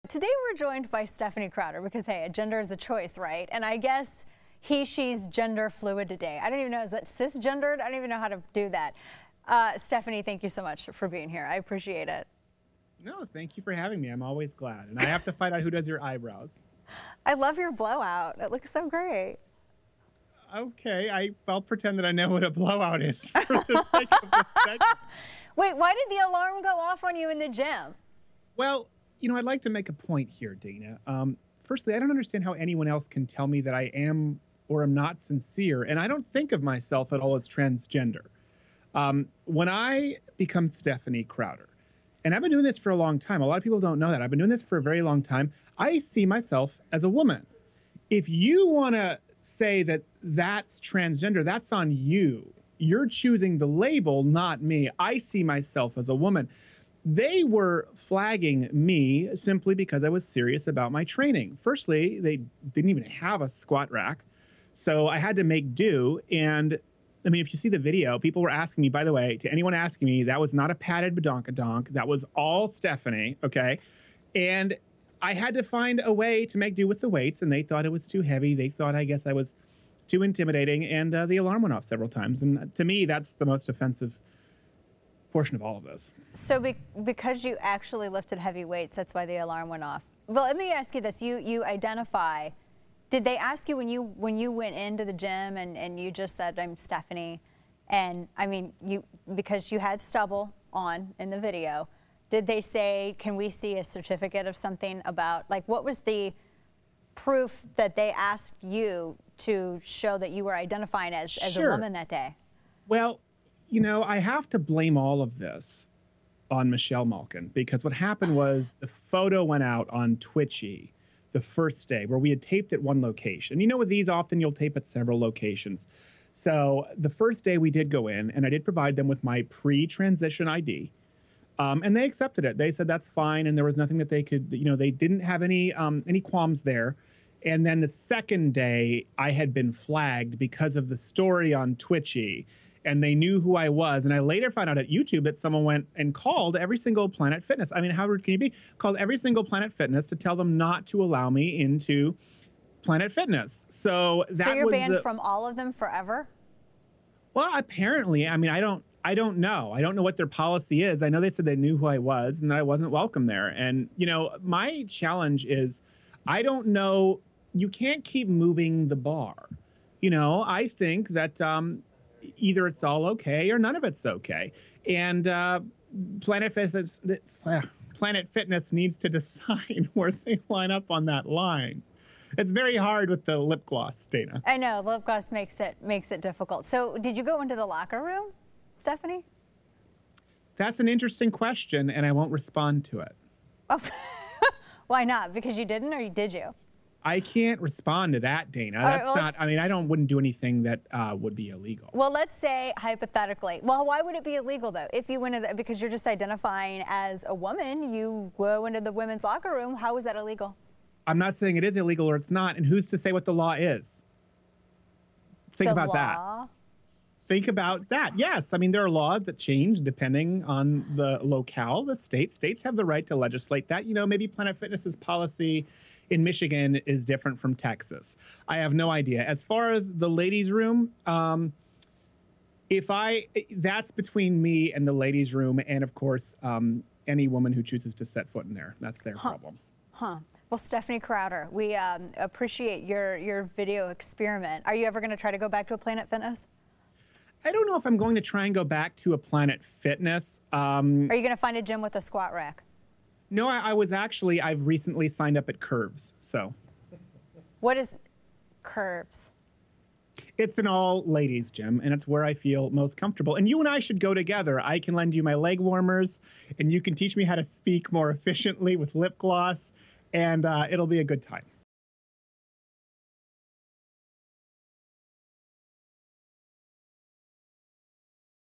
Today we're joined by Stephanie Crowder because, hey, a gender is a choice, right? And I guess he, she's gender fluid today. I don't even know, is that cisgendered? I don't even know how to do that. Stephanie, thank you so much for being here. I appreciate it. No, thank you for having me. I'm always glad. And I have to find out who does your eyebrows. I love your blowout. It looks so great. Okay, I'll pretend that I know what a blowout is for the sake of this segment. Wait, why did the alarm go off on you in the gym? Well, you know, I'd like to make a point here, Dana. Firstly, I don't understand how anyone else can tell me that I am or am not sincere, and I don't think of myself at all as transgender. When I become Stephanie Crowder, and I've been doing this for a long time, a lot of people don't know that. I've been doing this for a very long time. I see myself as a woman. If you want to say that that's transgender, that's on you. You're choosing the label, not me. I see myself as a woman. They were flagging me simply because I was serious about my training. Firstly, they didn't even have a squat rack, so I had to make do. And I mean, if you see the video, people were asking me, by the way, to anyone asking me, that was not a padded badonkadonk. That was all Stephanie, okay? And I had to find a way to make do with the weights, and they thought it was too heavy. They thought, I guess, I was too intimidating, and the alarm went off several times. And to me, that's the most offensive portion of all of this. So because you actually lifted heavy weights, that's why the alarm went off. Well, let me ask you this. You identify, did they ask you when you went into the gym and you just said, I'm Stephanie, and I mean, because you had stubble on in the video, did they say, can we see a certificate of something about, like, what was the proof that they asked you to show that you were identifying as a woman that day? Well, you know, I have to blame all of this on Michelle Malkin, because what happened was the photo went out on Twitchy the first day where we had taped at one location. You know, with these, often you'll tape at several locations. So the first day we did go in, and I did provide them with my pre-transition ID. And they accepted it. They said that's fine, and there was nothing that they could, you know, they didn't have any qualms there. And then the second day, I had been flagged because of the story on Twitchy, and they knew who I was. And I later found out at YouTube that someone went and called every single Planet Fitness. I mean, how rude can you be? Called every single Planet Fitness to tell them not to allow me into Planet Fitness. So that So you're was banned from all of them forever? Well, apparently. I mean, I don't know. I don't know what their policy is. I know they said they knew who I was and that I wasn't welcome there. And, you know, my challenge is, I don't know, you can't keep moving the bar. You know, I think that either it's all okay or none of it's okay. And Planet Fitness needs to decide where they line up on that line. It's very hard with the lip gloss, Dana. I know, lip gloss makes it difficult. So did you go into the locker room, Stephanie? That's an interesting question, and I won't respond to it. Oh, why not? Because you didn't, or did you? I can't respond to that, Dana. That's well, not, I mean, I wouldn't do anything that would be illegal. Well, let's say hypothetically. Well, why would it be illegal, though? If you went into because you're just identifying as a woman, you go into the women's locker room, how is that illegal? I'm not saying it is illegal or it's not, and who's to say what the law is? Think about that. Think about that. Yes, I mean, there are laws that change depending on the locale, the state. States have the right to legislate that. You know, maybe Planet Fitness's policy in Michigan is different from Texas. I have no idea. As far as the ladies' room, that's between me and the ladies' room, and of course, any woman who chooses to set foot in there. That's their problem. Well, Stephanie Crowder, we appreciate your video experiment. Are you ever going to try to go back to a Planet Fitness? I don't know if I'm going to try and go back to a Planet Fitness. Are you going to find a gym with a squat rack? No, I've recently signed up at Curves, so. What is Curves? It's an all-ladies gym, and it's where I feel most comfortable. And you and I should go together. I can lend you my leg warmers, and you can teach me how to speak more efficiently with lip gloss, and it'll be a good time.